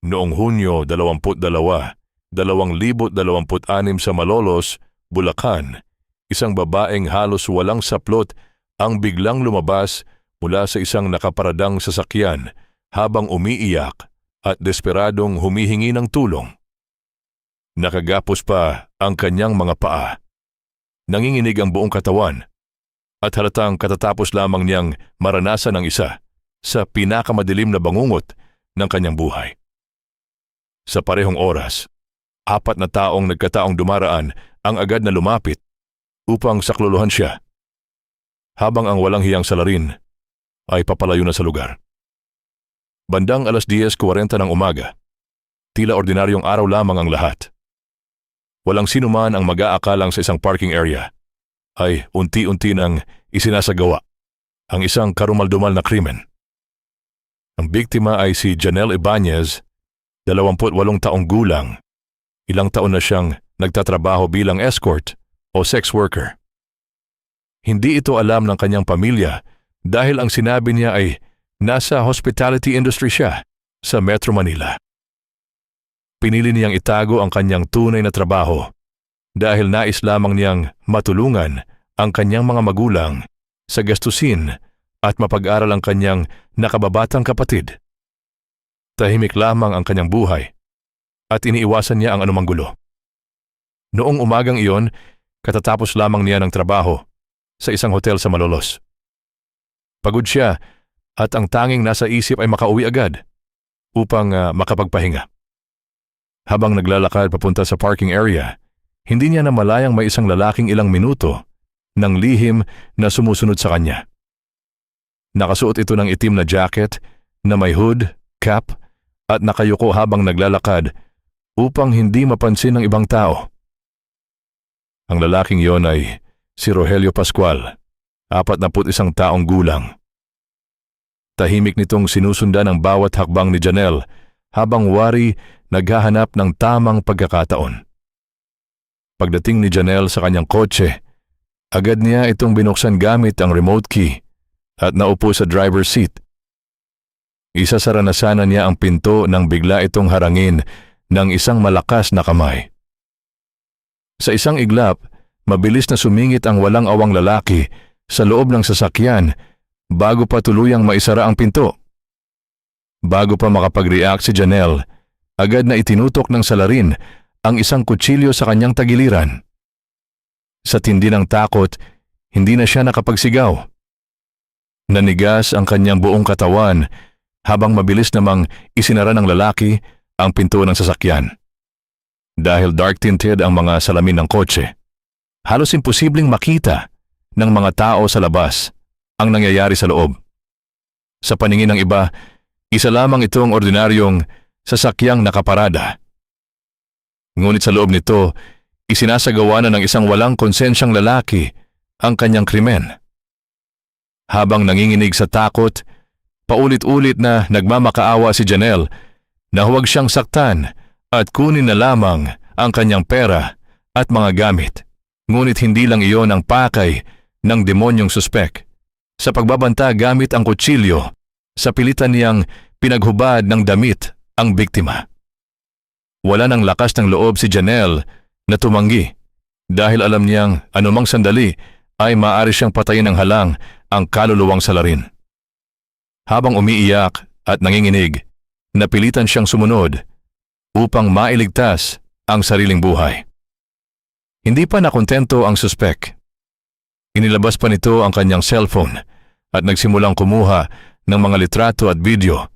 Noong Hunyo 22, 2026 sa Malolos, Bulacan, isang babaeng halos walang saplot ang biglang lumabas mula sa isang nakaparadang sasakyan habang umiiyak at desperadong humihingi ng tulong. Nakagapos pa ang kanyang mga paa. Nanginginig ang buong katawan at halatang katatapos lamang niyang maranasan ang isa sa pinakamadilim na bangungot ng kanyang buhay. Sa parehong oras, 4 na taong nagkataong dumaraan ang agad na lumapit upang saklolohan siya, habang ang walang hiyang salarin ay papalayo na sa lugar. Bandang 10:40 ng umaga, tila ordinaryong araw lamang ang lahat. Walang sino man ang mag-aakalang sa isang parking area ay unti-unti nang isinasagawa ang isang karumaldumal na krimen. Ang biktima ay si Janelle Ibanez, 28 taong gulang. Ilang taon na siyang nagtatrabaho bilang escort o sex worker. Hindi ito alam ng kanyang pamilya dahil ang sinabi niya ay nasa hospitality industry siya sa Metro Manila. Pinili niyang itago ang kanyang tunay na trabaho dahil nais lamang niyang matulungan ang kanyang mga magulang sa gastusin at mapag-aral ang kanyang nakababatang kapatid. Tahimik lamang ang kanyang buhay at iniiwasan niya ang anumang gulo. Noong umagang iyon, katatapos lamang niya ng trabaho sa isang hotel sa Malolos. Pagod siya at ang tanging nasa isip ay makauwi agad upang makapagpahinga. Habang naglalakad papunta sa parking area, hindi niya namalayang may isang lalaking ilang minuto ng lihim na sumusunod sa kanya. Nakasuot ito ng itim na jacket na may hood, cap, at nakayuko habang naglalakad upang hindi mapansin ng ibang tao. Ang lalaking iyon ay si Rogelio Pascual, 41 taong gulang. Tahimik nitong sinusundan ang bawat hakbang ni Janelle habang wari naghahanap ng tamang pagkakataon. Pagdating ni Janelle sa kanyang kotse, agad niya itong binuksan gamit ang remote key at naupo sa driver's seat. Isasara na sana niya ang pinto nang bigla itong harangin ng isang malakas na kamay. Sa isang iglap, mabilis na sumingit ang walang awang lalaki sa loob ng sasakyan bago pa tuluyang maisara ang pinto. Bago pa makapag-react si Janelle, agad na itinutok ng salarin ang isang kutsilyo sa kanyang tagiliran. Sa tindi ng takot, hindi na siya nakapagsigaw. Nanigas ang kanyang buong katawan habang mabilis namang isinara ng lalaki ang pinto ng sasakyan. Dahil dark-tinted ang mga salamin ng kotse, halos imposibleng makita ng mga tao sa labas ang nangyayari sa loob. Sa paningin ng iba, isa lamang itong ordinaryong sasakyang nakaparada. Ngunit sa loob nito, isinasagawa na ng isang walang konsensyang lalaki ang kanyang krimen. Habang nanginginig sa takot, paulit-ulit na nagmamakaawa si Janelle na huwag siyang saktan at kunin na lamang ang kanyang pera at mga gamit. Ngunit hindi lang iyon ang pakay ng demonyong suspek. Sa pagbabanta gamit ang kutsilyo, sa pilitan niyang pinaghubad ng damit ang biktima. Wala ng lakas ng loob si Janelle na tumanggi dahil alam niyang anumang sandali ay maaari siyang patayin ng halang ang kaluluwang salarin. Habang umiiyak at nanginginig, napilitan siyang sumunod upang mailigtas ang sariling buhay. Hindi pa nakontento ang suspek. Inilabas pa nito ang kanyang cellphone at nagsimulang kumuha ng mga litrato at video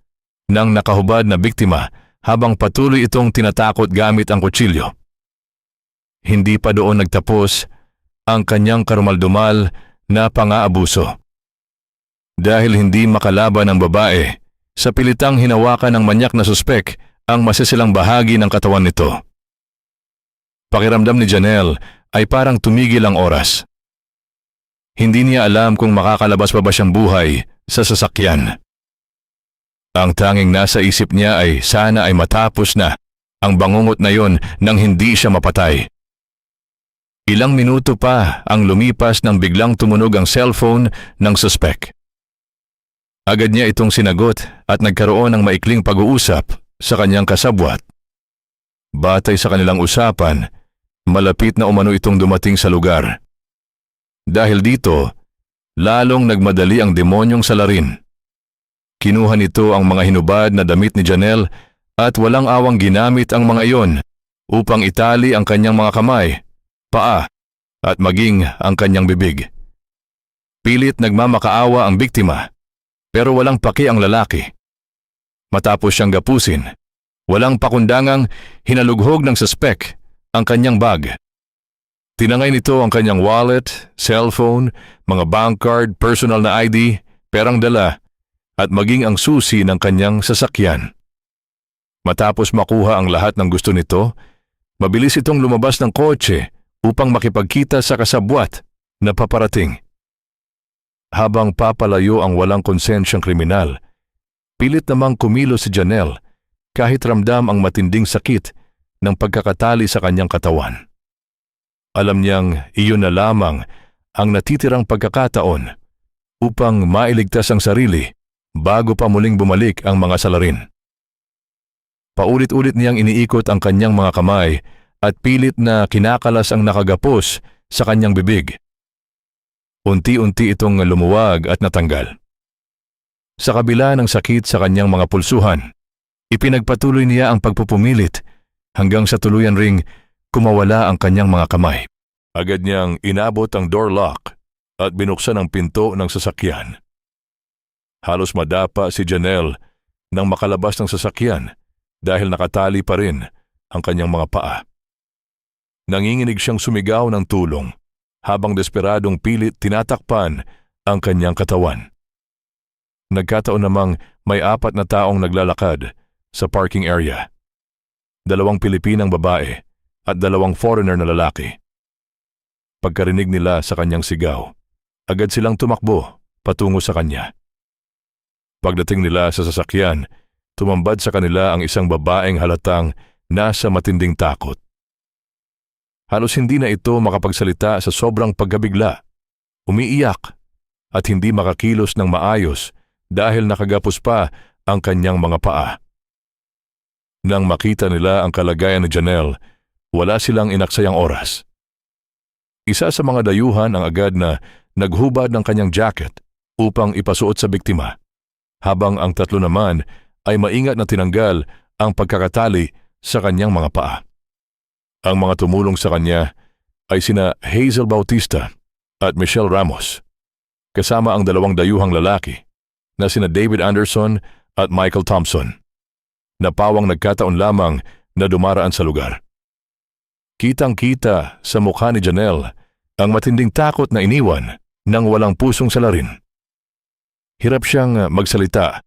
ng nakahubad na biktima habang patuloy itong tinatakot gamit ang kutsilyo. Hindi pa doon nagtapos ang kanyang karumaldumal na pang-aabuso. Dahil hindi makalaban ang babae, sa pilitang hinawakan ng manyak na suspek ang masisilang bahagi ng katawan nito. Pakiramdam ni Janelle ay parang tumigil ang oras. Hindi niya alam kung makakalabas pa ba siyang buhay sa sasakyan. Ang tanging nasa isip niya ay sana ay matapos na ang bangungot na yon nang hindi siya mapatay. Ilang minuto pa ang lumipas nang biglang tumunog ang cellphone ng suspek. Agad niya itong sinagot at nagkaroon ng maikling pag-uusap sa kanyang kasabwat. Batay sa kanilang usapan, malapit na umano itong dumating sa lugar. Dahil dito, lalong nagmadali ang demonyong salarin. Kinuha nito ang mga hinubad na damit ni Janelle at walang awang ginamit ang mga iyon upang itali ang kanyang mga kamay, paa, at maging ang kanyang bibig. Pilit nagmamakaawa ang biktima, pero walang paki ang lalaki. Matapos siyang gapusin, walang pakundangang hinalughog ng suspek ang kanyang bag. Tinangay nito ang kanyang wallet, cellphone, mga bank card, personal na ID, perang dala, at maging ang susi ng kanyang sasakyan. Matapos makuha ang lahat ng gusto nito, mabilis itong lumabas ng kotse upang makipagkita sa kasabwat na paparating. Habang papalayo ang walang konsensyang kriminal, pilit namang kumilos si Janelle kahit ramdam ang matinding sakit ng pagkakatali sa kanyang katawan. Alam niyang iyon na lamang ang natitirang pagkakataon upang mailigtas ang sarili bago pa muling bumalik ang mga salarin. Paulit-ulit niyang iniikot ang kanyang mga kamay at pilit na kinakalas ang nakagapos sa kanyang bibig. Unti-unti itong lumuwag at natanggal. Sa kabila ng sakit sa kanyang mga pulsuhan, ipinagpatuloy niya ang pagpupumilit hanggang sa tuluyan ring kumawala ang kanyang mga kamay. Agad niyang inabot ang door lock at binuksan ang pinto ng sasakyan. Halos madapa si Janelle nang makalabas ng sasakyan dahil nakatali pa rin ang kanyang mga paa. Nanginginig siyang sumigaw ng tulong habang desperadong pilit tinatakpan ang kanyang katawan. Nagkataon namang may 4 na taong naglalakad sa parking area. 2 Pilipinang babae at 2 foreigner na lalaki. Pagkarinig nila sa kanyang sigaw, agad silang tumakbo patungo sa kanya. Pagdating nila sa sasakyan, tumambad sa kanila ang isang babaeng halatang nasa matinding takot. Halos hindi na ito makapagsalita sa sobrang pagkabigla, umiiyak at hindi makakilos ng maayos dahil nakagapos pa ang kanyang mga paa. Nang makita nila ang kalagayan ni Janelle, wala silang inaksayang oras. Isa sa mga dayuhan ang agad na naghubad ng kanyang jacket upang ipasuot sa biktima, habang ang 3 naman ay maingat na tinanggal ang pagkakatali sa kanyang mga paa. Ang mga tumulong sa kanya ay sina Hazel Bautista at Michelle Ramos, kasama ang 2 dayuhang lalaki na sina David Anderson at Michael Thompson, na pawang nagkataon lamang na dumaraan sa lugar. Kitang-kita sa mukha ni Janelle ang matinding takot na iniwan ng walang pusong salarin. Hirap siyang magsalita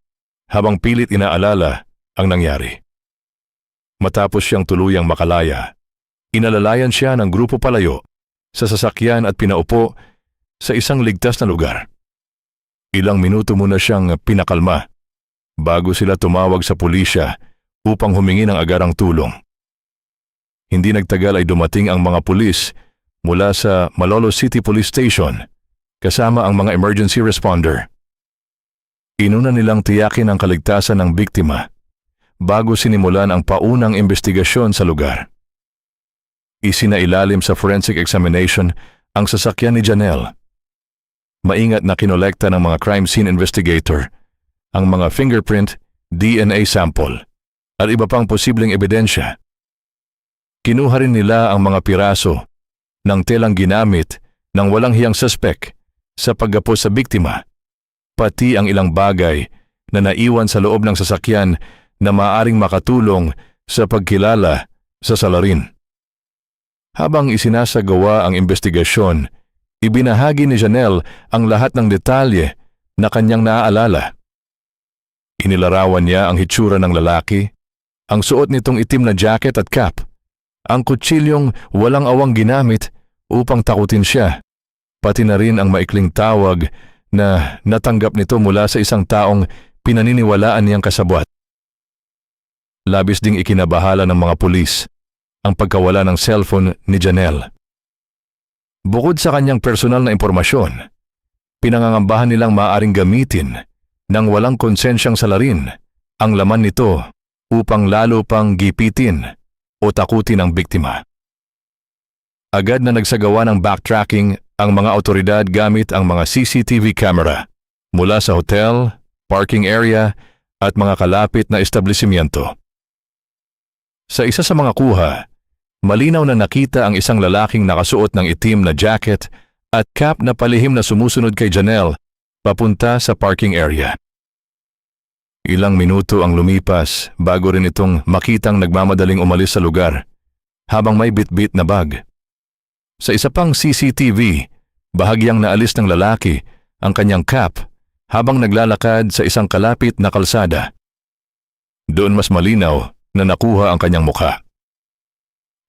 habang pilit inaalala ang nangyari. Matapos siyang tuluyang makalaya, inalalayan siya ng grupo palayo sa sasakyan at pinaupo sa isang ligtas na lugar. Ilang minuto muna siyang pinakalma bago sila tumawag sa pulisya upang humingi ng agarang tulong. Hindi nagtagal ay dumating ang mga pulis mula sa Malolos City Police Station kasama ang mga emergency responder. Inuna nilang tiyakin ang kaligtasan ng biktima bago sinimulan ang paunang investigasyon sa lugar. Isinailalim sa forensic examination ang sasakyan ni Janelle. Maingat na kinolekta ng mga crime scene investigator ang mga fingerprint, DNA sample at iba pang posibleng ebidensya. Kinuha rin nila ang mga piraso ng telang ginamit ng walang hiyang suspek sa paggapos sa biktima, pati ang ilang bagay na naiwan sa loob ng sasakyan na maaaring makatulong sa pagkilala sa salarin. Habang isinasagawa ang investigasyon, ibinahagi ni Janelle ang lahat ng detalye na kanyang naaalala. Inilarawan niya ang hitsura ng lalaki, ang suot nitong itim na jacket at cap, ang kutsilyong walang awang ginamit upang takutin siya, pati na rin ang maikling tawag na natanggap nito mula sa isang taong pinaniniwalaan niyang kasabwat. Labis ding ikinabahala ng mga pulis ang pagkawala ng cellphone ni Janelle. Bukod sa kanyang personal na impormasyon, pinangangambahan nilang maaaring gamitin ng walang konsensyang salarin ang laman nito upang lalo pang gipitin o takutin ang biktima. Agad na nagsagawa ng backtracking ang mga awtoridad gamit ang mga CCTV camera mula sa hotel, parking area at mga kalapit na establishmento. Sa isa sa mga kuha, malinaw na nakita ang isang lalaking nakasuot ng itim na jacket at cap na palihim na sumusunod kay Janelle papunta sa parking area. Ilang minuto ang lumipas bago rin itong makitang nagmamadaling umalis sa lugar habang may bitbit na bag. Sa isa pang CCTV, bahagyang naalis ng lalaki ang kanyang cap habang naglalakad sa isang kalapit na kalsada. Doon mas malinaw na nakuha ang kanyang mukha.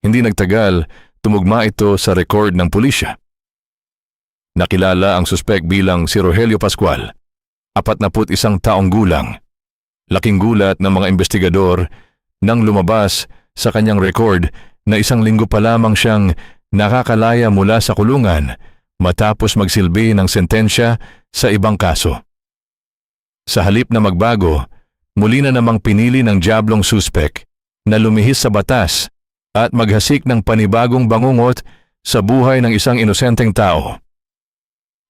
Hindi nagtagal, tumugma ito sa record ng pulisya. Nakilala ang suspek bilang si Rogelio Pascual, 41 taong gulang. Laking gulat ng mga investigador nang lumabas sa kanyang record na 1 linggo pa lamang siyang nakakalaya mula sa kulungan matapos magsilbi ng sentensya sa ibang kaso. Sa halip na magbago, muli na namang pinili ng diablong suspek na lumihis sa batas at maghasik ng panibagong bangungot sa buhay ng isang inosenteng tao.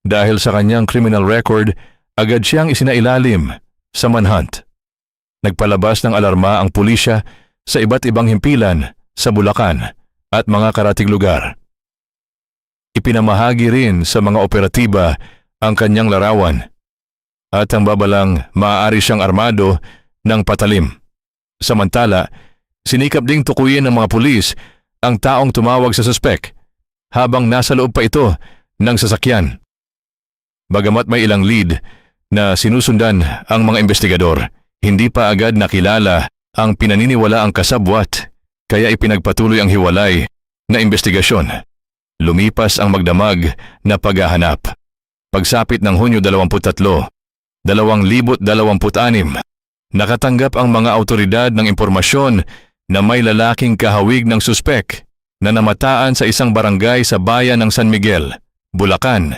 Dahil sa kanyang criminal record, agad siyang isinailalim sa manhunt. Nagpalabas ng alarma ang pulisya sa iba't ibang himpilan sa Bulacan at mga karatig lugar. Ipinamahagi rin sa mga operatiba ang kanyang larawan at ang babalang maaari siyang armado ng patalim. Samantala, sinikap ding tukuyin ng mga pulis ang taong tumawag sa suspek habang nasa loob pa ito ng sasakyan. Bagamat may ilang lead na sinusundan ang mga investigador, hindi pa agad nakilala ang pinaniniwalaang kasabwat kaya ipinagpatuloy ang hiwalay na investigasyon. Lumipas ang magdamag na paghahanap. Pagsapit ng Hunyo 23, 2026, nakatanggap ang mga awtoridad ng impormasyon na may lalaking kahawig ng suspek na namataan sa isang barangay sa bayan ng San Miguel, Bulacan.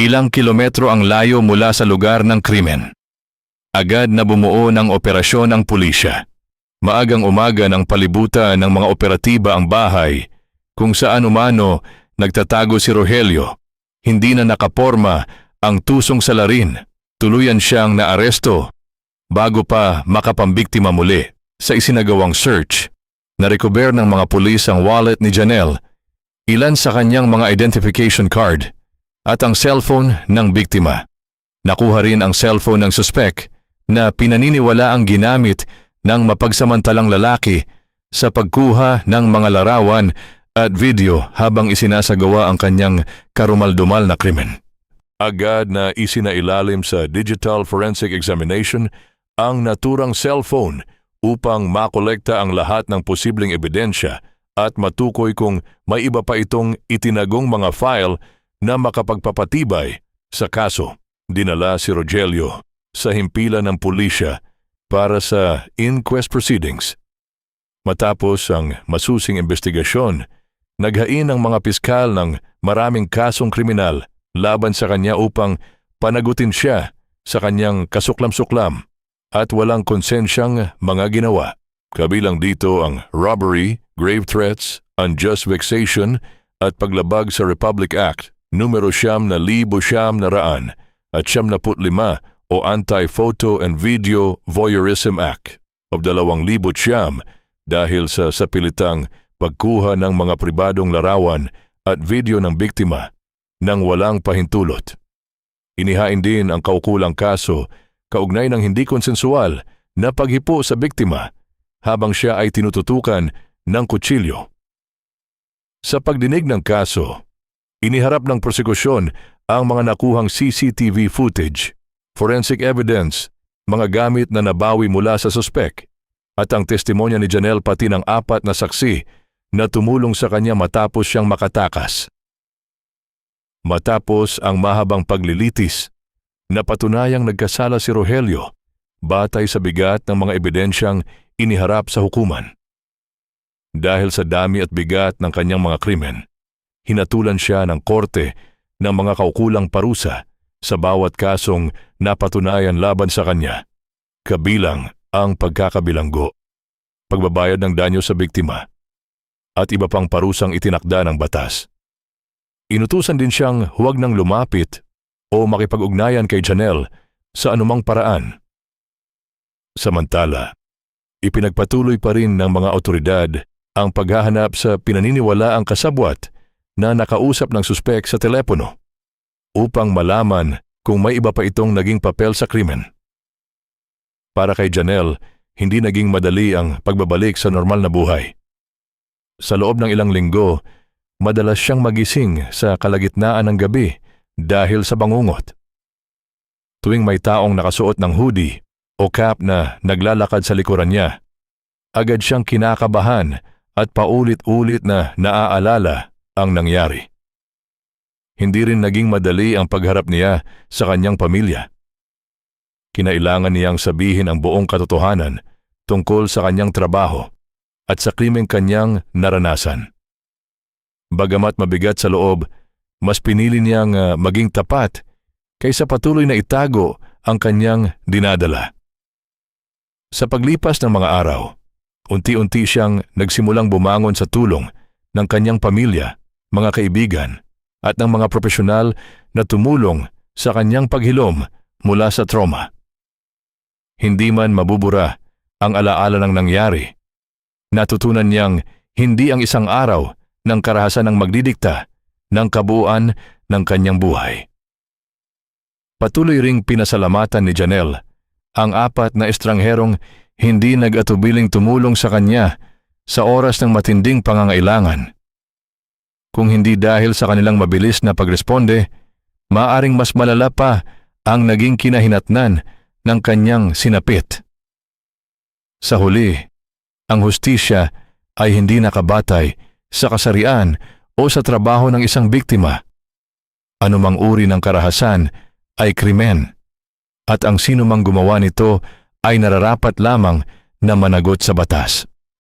Ilang kilometro ang layo mula sa lugar ng krimen. Agad na bumuo ng operasyon ang pulisya. Maagang umaga ng palibutan ng mga operatiba ang bahay kung saan umano nagtatago si Rogelio. Hindi na nakaporma ang tusong salarin. Tuluyan siyang naaresto bago pa makapambiktima muli. Sa isinagawang search, narecover ng mga pulis ang wallet ni Janelle, ilan sa kanyang mga identification card at ang cellphone ng biktima. Nakuha rin ang cellphone ng suspek na pinaniniwala ang ginamit ng mapagsamantalang lalaki sa pagkuha ng mga larawan at video habang isinasagawa ang kanyang karumaldumal na krimen. Agad na isinailalim sa digital forensic examination ang naturang cellphone upang makolekta ang lahat ng posibleng ebidensya at matukoy kung may iba pa itong itinagong mga file na makapagpapatibay sa kaso. Dinala si Rogelio sa himpilan ng pulisya para sa inquest proceedings. Matapos ang masusing investigasyon, naghain ang mga piskal ng maraming kasong kriminal laban sa kanya upang panagutin siya sa kanyang kasuklam-suklam at walang konsensyang mga ginawa. Kabilang dito ang robbery, grave threats, unjust vexation at paglabag sa Republic Act numero 9,900 at 75 o Anti-Photo and Video Voyeurism Act of 2009 dahil sa sapilitang pagkuha ng mga pribadong larawan at video ng biktima nang walang pahintulot. Inihain din ang kaukulang kaso kaugnay ng hindi konsensual na paghipo sa biktima habang siya ay tinututukan ng kutsilyo. Sa pagdinig ng kaso, iniharap ng prosekusyon ang mga nakuhang CCTV footage, forensic evidence, mga gamit na nabawi mula sa suspek, at ang testimonya ni Janelle pati ng 4 na saksi na tumulong sa kanya matapos siyang makatakas. Matapos ang mahabang paglilitis, napatunayang nagkasala si Rogelio batay sa bigat ng mga ebidensyang iniharap sa hukuman. Dahil sa dami at bigat ng kanyang mga krimen, hinatulan siya ng korte ng mga kaukulang parusa sa bawat kasong napatunayan laban sa kanya, kabilang ang pagkakabilanggo. pagbabayad ng danyo sa biktima, at iba pang parusang itinakda ng batas. Inutusan din siyang huwag nang lumapit o makipag-ugnayan kay Janelle sa anumang paraan. Samantala, ipinagpatuloy pa rin ng mga otoridad ang paghahanap sa pinaniniwalaang kasabwat na nakausap ng suspek sa telepono upang malaman kung may iba pa itong naging papel sa krimen. Para kay Janelle, hindi naging madali ang pagbabalik sa normal na buhay. Sa loob ng ilang linggo, madalas siyang magising sa kalagitnaan ng gabi dahil sa bangungot. Tuwing may taong nakasuot ng hoodie o cap na naglalakad sa likuran niya, agad siyang kinakabahan at paulit-ulit na naaalala ang nangyari. Hindi rin naging madali ang pagharap niya sa kanyang pamilya. Kinailangan niyang sabihin ang buong katotohanan tungkol sa kanyang trabaho at sa krimeng kanyang naranasan. Bagamat mabigat sa loob, mas pinili niyang maging tapat kaysa patuloy na itago ang kanyang dinadala. Sa paglipas ng mga araw, unti-unti siyang nagsimulang bumangon sa tulong ng kanyang pamilya, mga kaibigan, at ng mga profesional na tumulong sa kanyang paghilom mula sa trauma. Hindi man mabubura ang alaala ng nangyari, natutunan niyang hindi ang isang araw ng karahasan ang magdidikta ng kabuuan ng kanyang buhay. Patuloy ring pinasalamatan ni Janelle ang 4 na estrangherong hindi nag-atubiling tumulong sa kanya sa oras ng matinding pangangailangan. Kung hindi dahil sa kanilang mabilis na pagresponde, maaring mas malala pa ang naging kinahinatnan ng kanyang sinapit. Sa huli, ang hustisya ay hindi nakabatay sa kasarian o sa trabaho ng isang biktima. Anumang uri ng karahasan ay krimen, at ang sinumang gumawa nito ay nararapat lamang na managot sa batas.